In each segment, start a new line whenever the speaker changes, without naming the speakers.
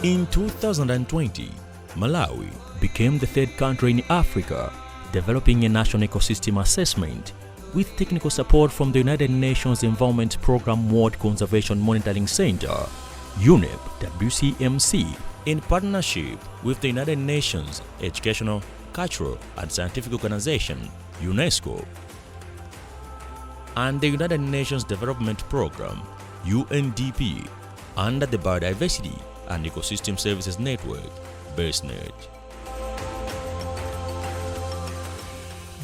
In 2020, Malawi became the third country in Africa developing a national ecosystem assessment with technical support from the United Nations Environment Programme World Conservation Monitoring Center, UNEP-WCMC, in partnership with the United Nations Educational, Cultural and Scientific Organization, UNESCO, and the United Nations Development Programme, UNDP, under the Biodiversity and Ecosystem Services Network, BES-Net.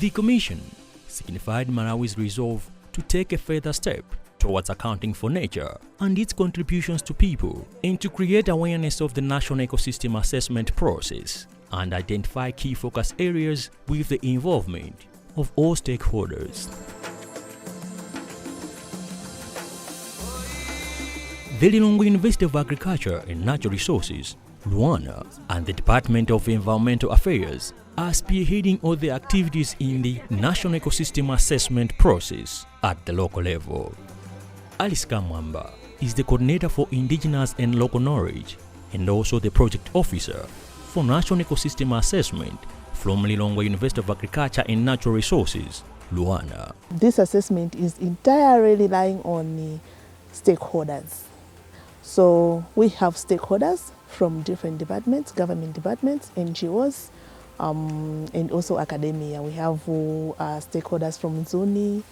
The Commission signified Malawi's resolve to take a further step towards accounting for nature and its contributions to people, and to create awareness of the national ecosystem assessment process and identify key focus areas with the involvement of all stakeholders. The Lilongwe University of Agriculture and Natural Resources, Luana, and the Department of Environmental Affairs are spearheading all the activities in the National Ecosystem Assessment process at the local level. Alice Kamwamba is the coordinator for Indigenous and Local Knowledge and also the project officer for National Ecosystem Assessment from Lilongwe University of Agriculture and Natural Resources, Luana.
This assessment is entirely relying on stakeholders. So we have stakeholders from different departments, government departments, NGOs, and also academia. We have stakeholders from Zuni,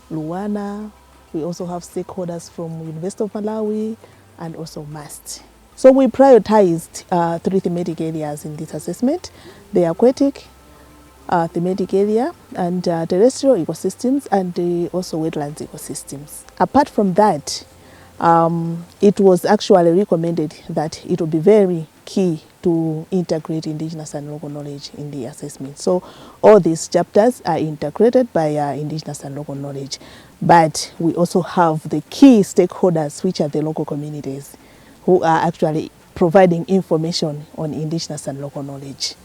Luana. We also have stakeholders from University of Malawi and also MAST. So we prioritized 3 thematic areas in this assessment: the aquatic thematic area, and terrestrial ecosystems, and also wetlands ecosystems. Apart from that, it was actually recommended that it would be very key to integrate indigenous and local knowledge in the assessment. So all these chapters are integrated by indigenous and local knowledge. But we also have the key stakeholders, which are the local communities, who are actually providing information on indigenous and local knowledge.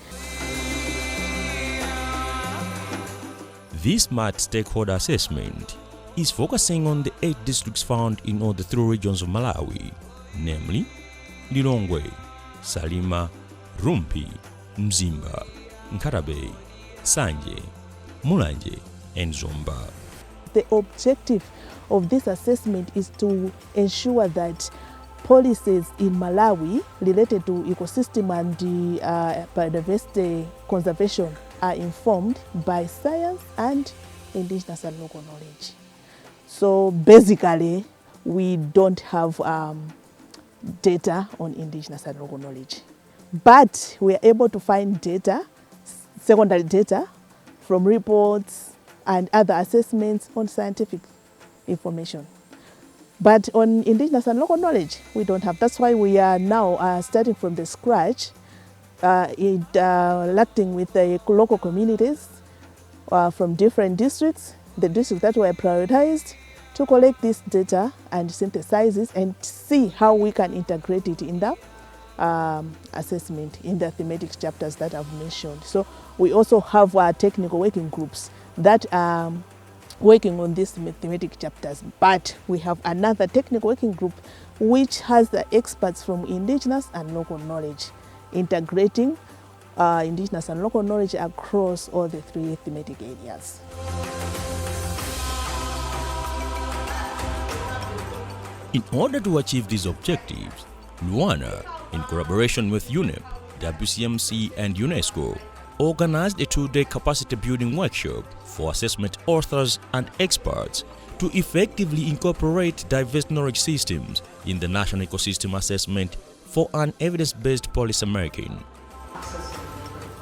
This SMART stakeholder assessment is focusing on the 8 districts found in all the 3 regions of Malawi, namely Lilongwe, Salima, Rumpi, Mzimba, Nkarabe, Sanje, Mulanje, and Zomba.
The objective of this assessment is to ensure that policies in Malawi related to ecosystem and biodiversity conservation are informed by science and indigenous and local knowledge. So basically, we don't have data on indigenous and local knowledge, but we are able to find data, secondary data, from reports and other assessments on scientific information. But on indigenous and local knowledge, we don't have. That's why we are now starting from the scratch, interacting with the local communities from different districts, the districts that were prioritized, to collect this data and synthesize it and see how we can integrate it in the assessment in the thematic chapters that I've mentioned. So we also have our technical working groups that are working on these thematic chapters, but we have another technical working group which has the experts from indigenous and local knowledge, integrating indigenous and local knowledge across all the 3 thematic areas.
In order to achieve these objectives, Luana, in collaboration with UNEP, WCMC and UNESCO, organized a 2-day capacity building workshop for assessment authors and experts to effectively incorporate diverse knowledge systems in the National Ecosystem Assessment for an evidence-based policy making.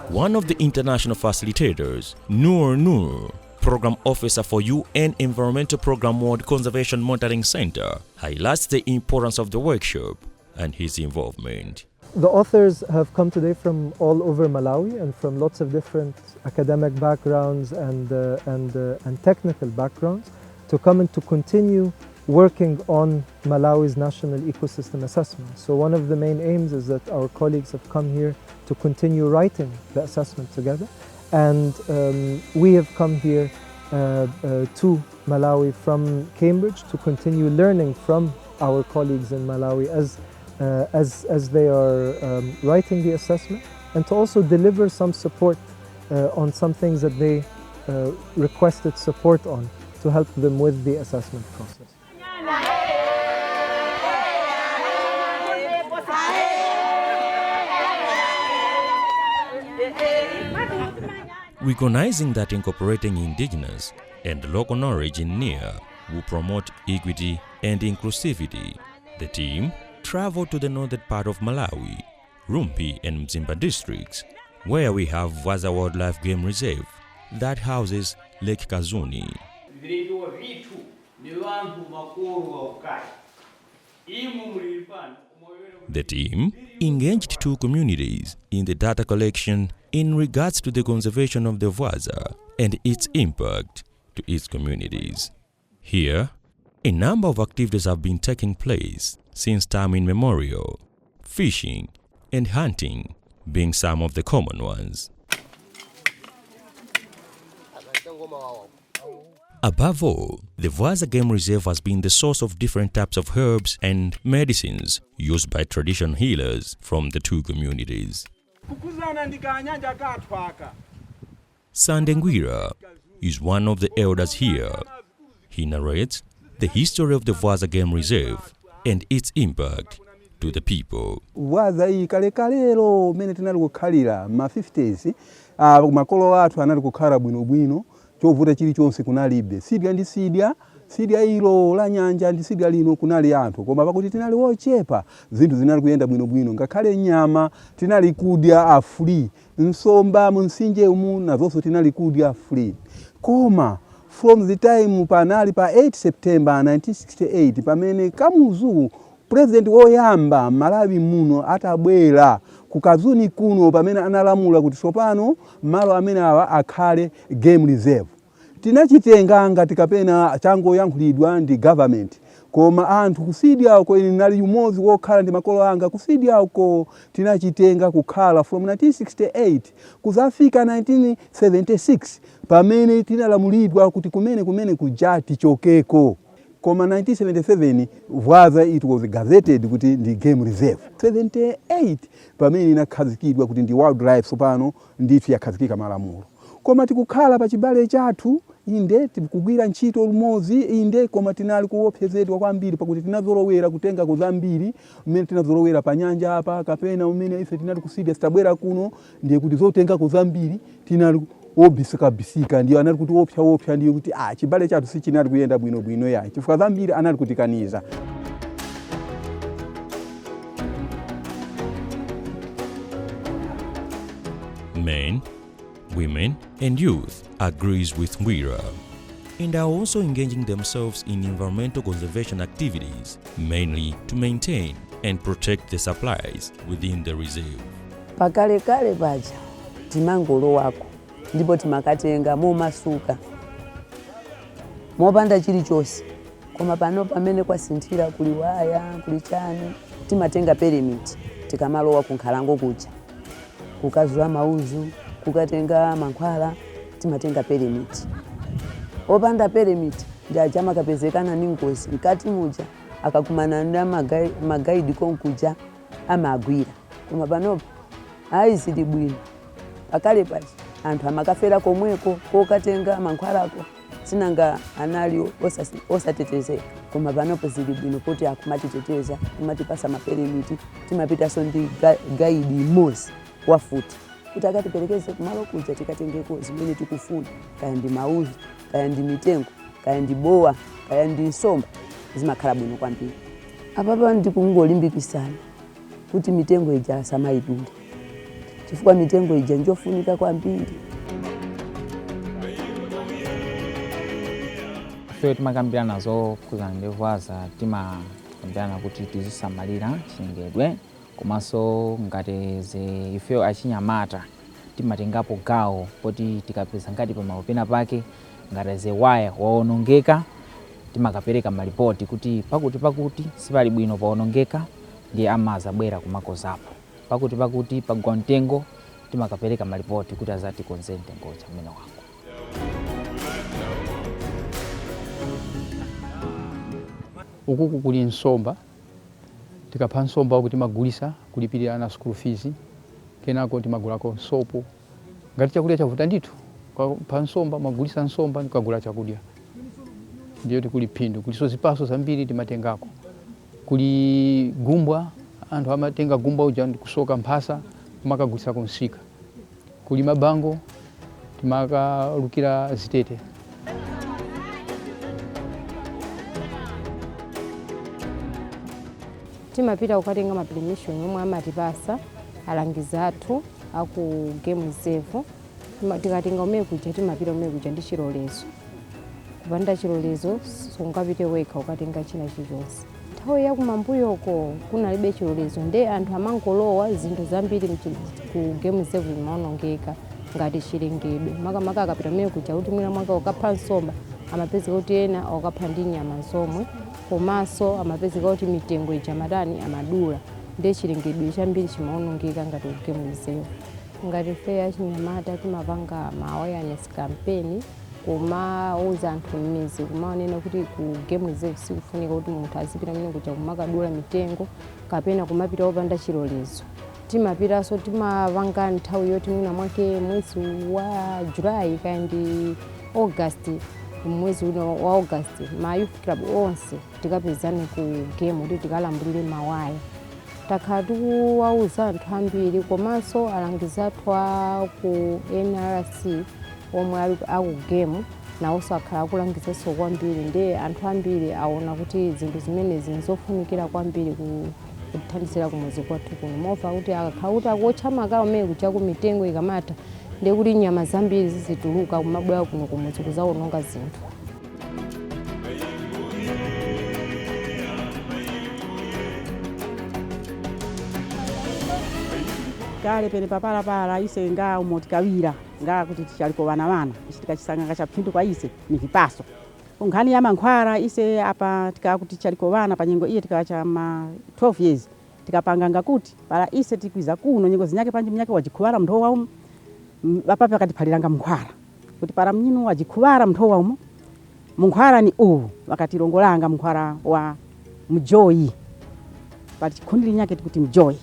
One of the international facilitators, Noor, Program Officer for UN Environmental Programme World Conservation Monitoring Center, highlights the importance of the workshop and his involvement.
The authors have come today from all over Malawi and from lots of different academic backgrounds and technical backgrounds to come and to continue working on Malawi's national ecosystem assessment. So one of the main aims is that our colleagues have come here to continue writing the assessment together, and we have come here to Malawi from Cambridge to continue learning from our colleagues in Malawi as as they are writing the assessment, and to also deliver some support on some things that they requested support on to help them with the assessment process.
Recognizing that incorporating indigenous and local knowledge in NEA will promote equity and inclusivity, the team traveled to the northern part of Malawi, Rumpi and Mzimba districts, where we have Vwaza Wildlife Game Reserve that houses Lake Kazuni. The team engaged 2 communities in the data collection in regards to the conservation of the Vwaza and its impact to its communities. Here, a number of activities have been taking place since time immemorial, fishing and hunting being some of the common ones. Above all, the Vwaza Game Reserve has been the source of different types of herbs and medicines used by traditional healers from the 2 communities. Sandengwira is one of the elders here. He narrates the history of the Vwaza Game Reserve and its impact to the people.
Vwaza iyi kalekalero mene tinali kukhalira ma 50s makolo athu anali kukhala bwinobwino chovuta chilichonse kunalibe sidya ilo la nyanja ndi sidya lino kunali anthu koma pakuti tinali wochepa zinthu zinali kuyenda bwinobwino ngakhale nyama tinali kudya free nsomba munsinje umu nazonso tinali kudya free koma from the time panali pa 8 September 1968 pamene Kamuzu president woyamba Malawi muno atabwera ku Kazuni kuno pamene analamula kuti sopano malo amene awa akhale game reserve tinachitenga ngati kapena chango yankhulidwa ndi government koma anthu kusidya uko inali umozi wokhala ndi makolo anga kusidya uko tinachitenga kukhala from 1968 kuzafika 1976 pamene tinalamulidwa kuti kumene kujati chokeko koma 1977 Vwaza it was gazetted kuti ndi game reserve 78 pamene inakhazikidwa kuti ndi wildlife sopano ndithu yakhazikika malamulo koma tikukhala pa chibale chathu inde tikugwira ntchito lumozi inde koma tinali kuopsezedwa kwambiri pakuti tinazolowera kutenga kuzambiri umene tinazolowera pa nyanja apa kapena umene ife tinali kusidya sitabwera kuno ndiye kuti zotenga kuzambiri tinali obisika ndiyo anali kuti opsha ndiyo kuti chibale chathu si chinali kuyenda bwino yayi chifukwa zambiri anali kutikaniza.
Men, women and youth agrees with Ngwira and are also engaging themselves in environmental conservation activities, mainly to maintain and protect the supplies within the reserve.
Pakale paja timangolo wako ndipo timakatenga masuka mopanda chilichonse koma pano pamene kwasinthira kuli waya kuli chani timatenga permit tikamalowa kunkhalango kuja kukazula mauzu kukatenga mankhwala timatenga permit opanda permit ndi achama kapezekana ndi ngozi mkati muja akakumana ndi magaidi konkuja amagwira koma panopo aizidi bwino pakale paja anthu amakafera komweko kokatenga mankhwalako sinanga anali osatetezeka koma panopo zili bwino kuti akumatiteteza kumatipasa maperimiti timapitanso ndi gaidi mozi wafuti kuti akatiperekeze kumalo kuja tikatengeko zimene tikufuna kaya ndi mauzi kaya ndi mitengo kaya ndi bowa kaya ndi nsomba zimakhala bwino kwambiri apapa ndikungolimbikisana kuti mitengo ija asamayidule chifukwa mitengo ija njofunika kwambiri.
Ife timakambirana nazo kuzana ndi Vwaza timakambirana kuti tizisamalira chilengedwe komanso ngati ife achinyamata timatengapo gawo poti tikapeza ngati pamalo pake ngati waya waonongeka timakapereka malipoti kuti pakuti sipali bwino paonongeka ndiye amazabwera kumakozapo pakuti pagwa mtengo timakapereka malipoti kuti azati konze mtengo chamene wako.
Ukuku kuli nsomba tikapha nsomba kuti magulisa kulipirira na school fees kenako timagulako sopo ngati chakudya chavuta ndithu pa nsomba magulisa nsomba nikagula chakudya ndiyo tikuli phindu kuliso zipaso zambiri timatengako kuli gumbwa anthu amatenga gumbwa uja kusoka mphasa kumakagulisa kunsika kuli mabango timakalukira zitete
timapita kukatenga mapermission yomwe amatipasa alangizi athu aku game reserve tikatenga umene kuja timapita umene kuja ndi chilolezo kupanda chilolezo sungapite wekha ukatenga china chilichonse nthawi yakumambuyoko kunalibe chilolezo nde anthu amangolowa zinthu zambiri ku game reserve zimaonongeka ngati chilengedwe makamaka akapita umene kuja kuti mwina mwaka ukapha nsomba amapezeka kuti ena ukapha ndi nyama zomwe komanso amapezeka kuti mitengo ijamatani amadula nde chilengedwe chambiri chimaonongeka ngati ku game reserve ngati fair ya Chinyamata timapanga ma awareness campaign kumauza anthu m'mizi kumaonena kuti ku game reserve sikufunika kuti munthu azipita mmene kuja kumakadula mitengo kapena kumapita opanda chilolezo timapitanso timapanga nthawi yoti mwina mwake mwezi wa July kandi August mwezi uno wa August ma youth club onse tikapezane ku game kuti tikalambulire mawaya takhala tikuwauza anthu ambiri komanso alangizi athu ku NRC omwe ali aku game nawonso akhala akulangizaso kwambiri nde anthu ambiri aona kuti zinthu zimenezi nzofunikira kwambiri kuthandizira kumudzi kwathu kuno mova kuti akakhala kuti akuotcha makala umene kuja ku mitengo ikamata nde kuti nyama zambiri zizituluka kumabwera kuno kumudzi kuzaononga zinthu.
kale pene papalapala ise nga umotikawira nga kuti tichaliko wana tikachisanga chaphindu kwa ise ni vipaso unkhani ya mankhwala ise apa tikakuti tichaliko wana pa nyengo iye tikacha ma 12 years tikapanga ngakuti para ise tikwiza kuno nyengo zinyake panji mnyake wajikhuwala mnthu wa bapapa katiphaliranga mnkhwala kuti para mnyinu wajikhuwala mnthu wa munkhwala ni uwu wakatilongolanga mnkhwala wa mjoyi pati chikhundi nyake tikuti mjoyi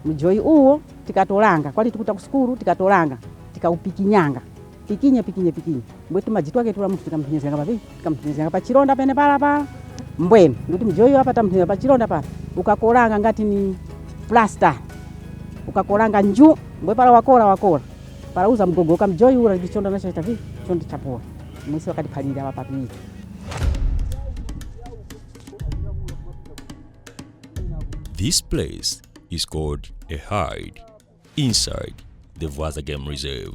mjoyi uwo tikatolanga kwali tikuta kusukuru tikatolanga tikaupikinyanga pikinye mbwetu majitu wake tula mtu tikampenyezanga papi tikampenyezanga pa chironda pene pala mbwene kuti mjoyi hapa tampenyeza pa chironda pala ukakolanga ngati ni plaster ukakolanga nju mbwe pala wakola para uza mgogoka mjoyi ura ndichonda nacho tavi chondi chapoa mwisi wakatiphalira hapa papi.
This place is called a hide inside the Vwaza Game Reserve,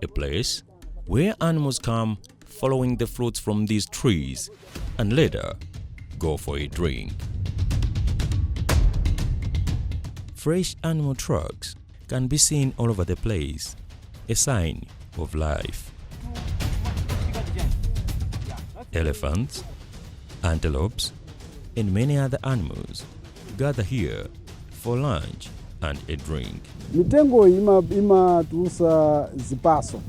a place where animals come following the fruits from these trees and later go for a drink. Fresh animal tracks can be seen all over the place, a sign of life. Elephants, antelopes, and many other animals gather here for lunch and a drink.
Mitengo ima tusa zipaso.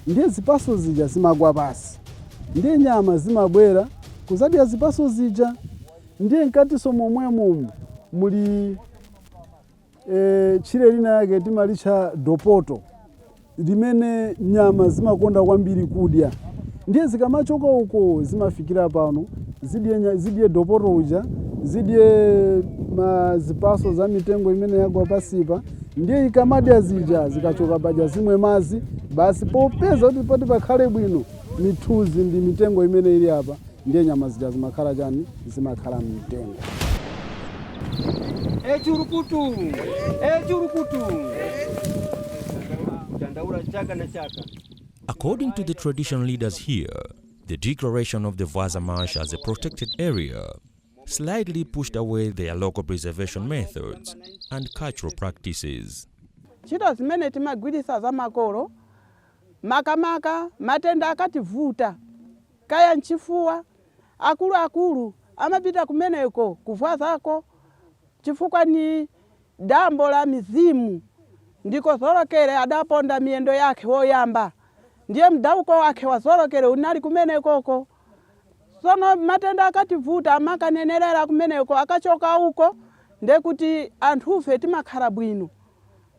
Ndiye zipaso zija zimagwa basi. Ndiye nyama zimabwera kuzadi ya zipaso zija. Ndiye nkati somo mwemu muli chile lina yake timalicha dopoto. Limene nyama zimakonda kwambiri kudya. Ndiye zikamachoka uko zimafikira pano. Zidye dopoto uja. Zidye mazipaso za mitengo imene yagwa pasipa ndiye ikamadya zija zikachoka baja zimwe mazi basi popeza kuti poti pakhale bwino mithuzi ndi mitengo imene ili apa ndiye nyama zija zimakhala chani zimakhala mitengo.
Echurukutu chandaura chaka na chaka.
According to the traditional leaders here, the declaration of the Vwaza Marsh as a protected area slightly pushed away their local preservation methods and cultural practices.
Chito zimene timagwirisa za makolo makamaka matenda akativuta kaya nchifuwa akulu amapita kumeneko kuvwazako chifukwa ni dambo la mizimu ndiko zorokere adaponda miendo yake woyamba ndiye mdauko wake wazorokere unali kumenekoko Sono matenda akativuta makanenerera kumeneko akachoka uko ndekuti anthufe timakhala bwino.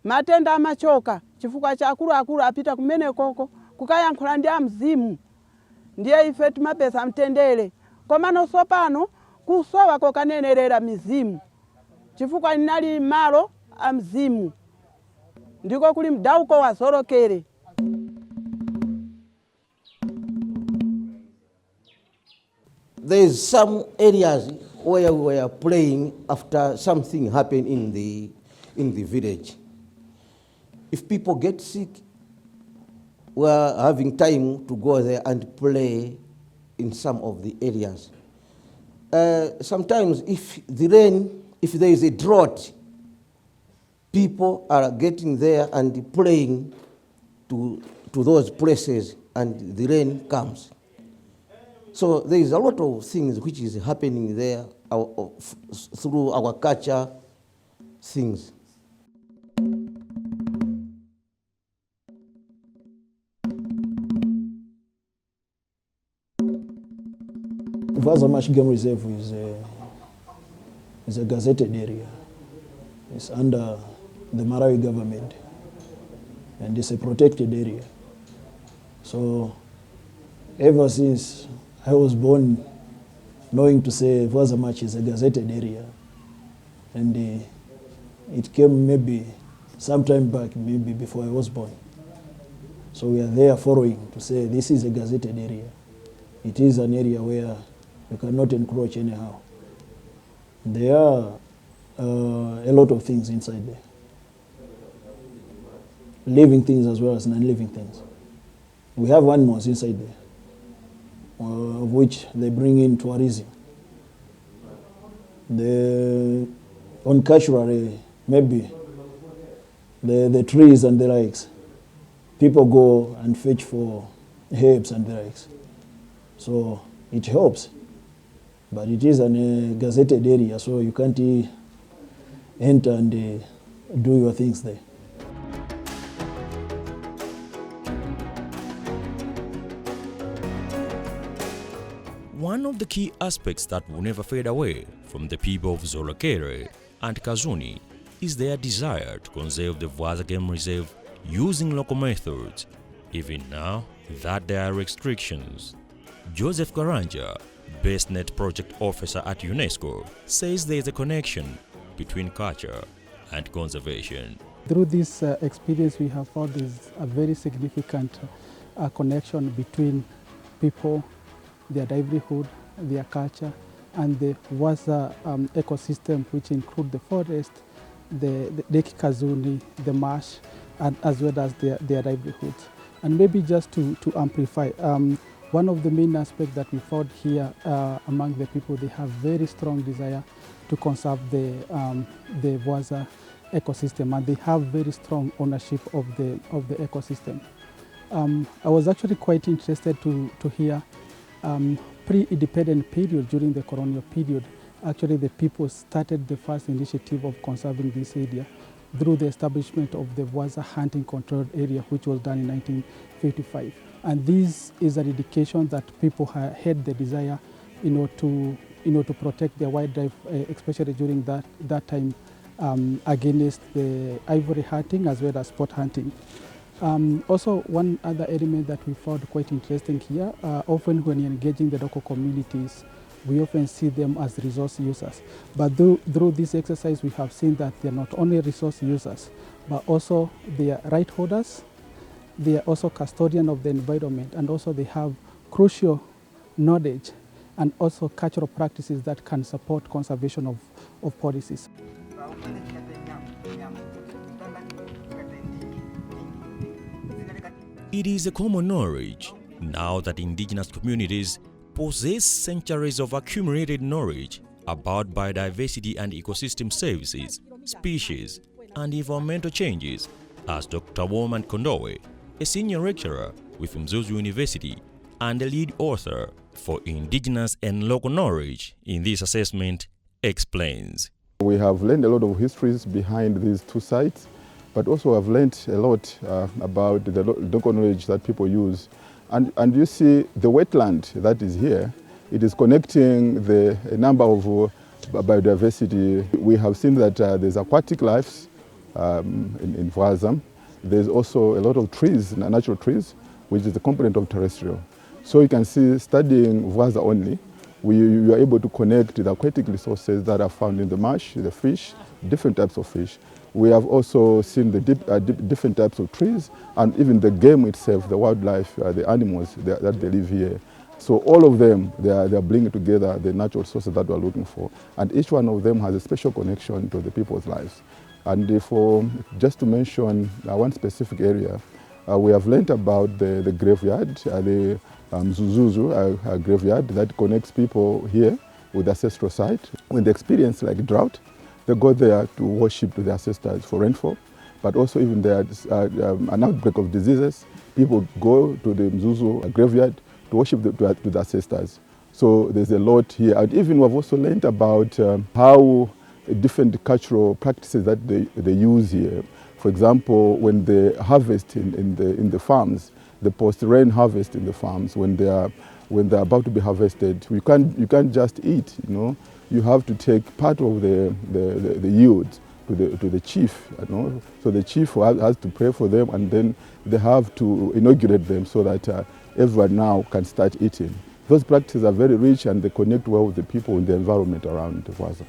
Matenda amachoka chifukwa cha akulu apita kumenekoko kukayankhula ndi amzimu. Ndiye ife timapeza mtendere. Komano sopano kusowa kokanenerera mizimu. Chifukwa inali malo amzimu. Ndiko kuli mdauko wa Zorokere.
There is some areas where we were playing after something happened in the village. If people get sick, we are having time to go there and play in some of the areas. Sometimes if there is a drought, people are getting there and playing to those places and the rain comes. So there is a lot of things which is happening there through our culture things.
Vazamash Game Reserve is a gazetted area. It's under the Malawi government and it's a protected area. So ever since I was born, knowing to say Vazamash is a gazetted area, and it came maybe sometime back, maybe before I was born. So we are there following to say this is a gazetted area. It is an area where you cannot encroach anyhow. There are a lot of things inside there. Living things as well as non-living things. We have animals inside there, of which they bring in tourism. On culturally, maybe the trees and the likes, people go and fetch for herbs and the likes. So it helps, but it is a gazetted area, so you can't enter and do your things there.
One of the key aspects that will never fade away from the people of Zorokere and Kazuni is their desire to conserve the Vwaza Game Reserve using local methods, even now that there are restrictions. Joseph Karanja, BES-Net project officer at UNESCO, says there is a connection between culture and conservation.
Through this experience, we have found there's a very significant connection between people, their livelihood, their culture, and the Vwaza ecosystem, which include the forest, the Lake Kazuni, the marsh, and as well as their livelihoods. And maybe just to amplify, one of the main aspects that we found here among the people, they have very strong desire to conserve the Vwaza ecosystem, and they have very strong ownership of the ecosystem. I was actually quite interested to hear pre-independent period, during the colonial period, actually the people started the first initiative of conserving this area through the establishment of the Vwaza hunting controlled area, which was done in 1955. And this is an indication that people had the desire, to protect their wildlife, especially during that time, against the ivory hunting as well as sport hunting. Also, one other element that we found quite interesting here, often when you're engaging the local communities, we often see them as resource users. But through this exercise, we have seen that they're not only resource users, but also they are right holders, they are also custodian of the environment, and also they have crucial knowledge and also cultural practices that can support conservation of policies.
It is a common knowledge now that indigenous communities possess centuries of accumulated knowledge about biodiversity and ecosystem services, species, and environmental changes, as Dr. Woman Kondowe, a senior lecturer with Mzuzu University and a lead author for Indigenous and Local Knowledge in this assessment, explains.
We have learned a lot of histories behind these two sites, but also have learned a lot about the local knowledge that people use. And you see the wetland that is here It is connecting a number of biodiversity. We have seen that there's aquatic life in Vwaza. There's also a lot of trees, natural trees, which is a component of terrestrial. So you can see, studying Vwaza only, you are able to connect the aquatic resources that are found in the marsh, the fish, different types of fish. We have also seen the different types of trees, and even the game itself, the wildlife, the animals that they live here. So all of them, they are bringing together the natural sources that we are looking for. And each one of them has a special connection to the people's lives. And just to mention one specific area, we have learned about the graveyard, the Mzuzuzu graveyard that connects people here with the ancestral site. When they experience like drought, they go there to worship the ancestors for rainfall. But also even there's an outbreak of diseases, people go to the Mzuzu graveyard to worship to the ancestors. So there's a lot here. And even we've also learned about how different cultural practices that they use here. For example, when they harvest in the farms, the post-rain harvest in the farms, when they're about to be harvested, you can't just eat. You have to take part of the yield to the chief. So the chief has to pray for them, and then they have to inaugurate them so that everyone now can start eating. Those practices are very rich, and they connect well with the people in the environment around Vwaza.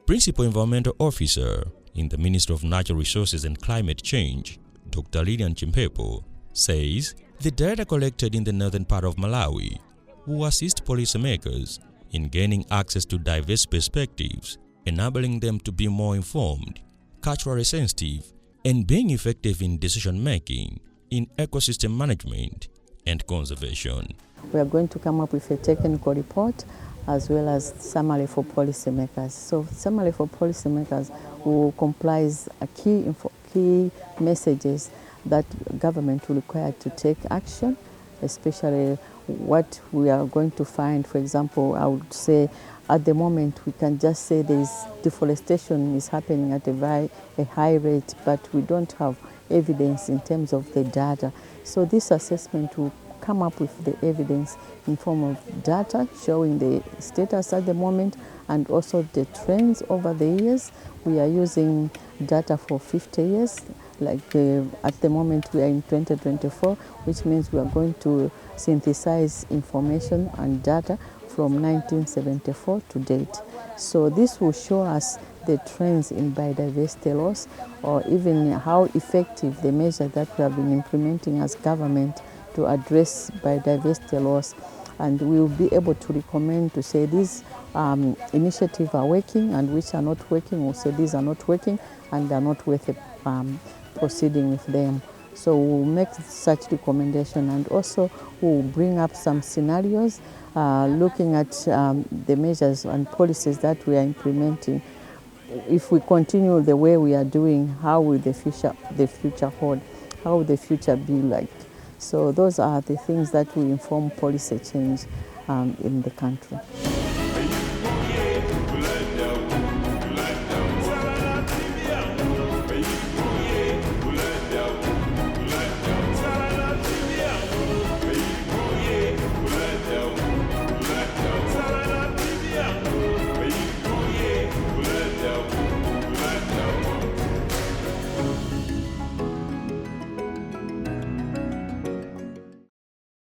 Principal Environmental Officer in the Ministry of Natural Resources and Climate Change, Dr. Lilian Chimpepo, says the data collected in the northern part of Malawi will assist policymakers in gaining access to diverse perspectives, enabling them to be more informed, culturally sensitive, and being effective in decision-making, in ecosystem management and conservation.
We are going to come up with a technical report as well as summary for policymakers. So summary for policymakers will comprise key messages that government will require to take action, especially what we are going to find. For example, I would say at the moment we can just say there is deforestation is happening at a high rate, but we don't have evidence in terms of the data. So this assessment will come up with the evidence in form of data showing the status at the moment and also the trends over the years. We are using data for 50 years. At the moment we are in 2024, which means we are going to synthesize information and data from 1974 to date. So this will show us the trends in biodiversity loss, or even how effective the measure that we have been implementing as government to address biodiversity loss. And we will be able to recommend to say these initiatives are working and which are not working, or say these are not working and they are not worth proceeding with them. So we'll make such recommendation, and also we'll bring up some scenarios looking at the measures and policies that we are implementing. If we continue the way we are doing, how will the future hold? How will the future be like? So those are the things that will inform policy change in the country.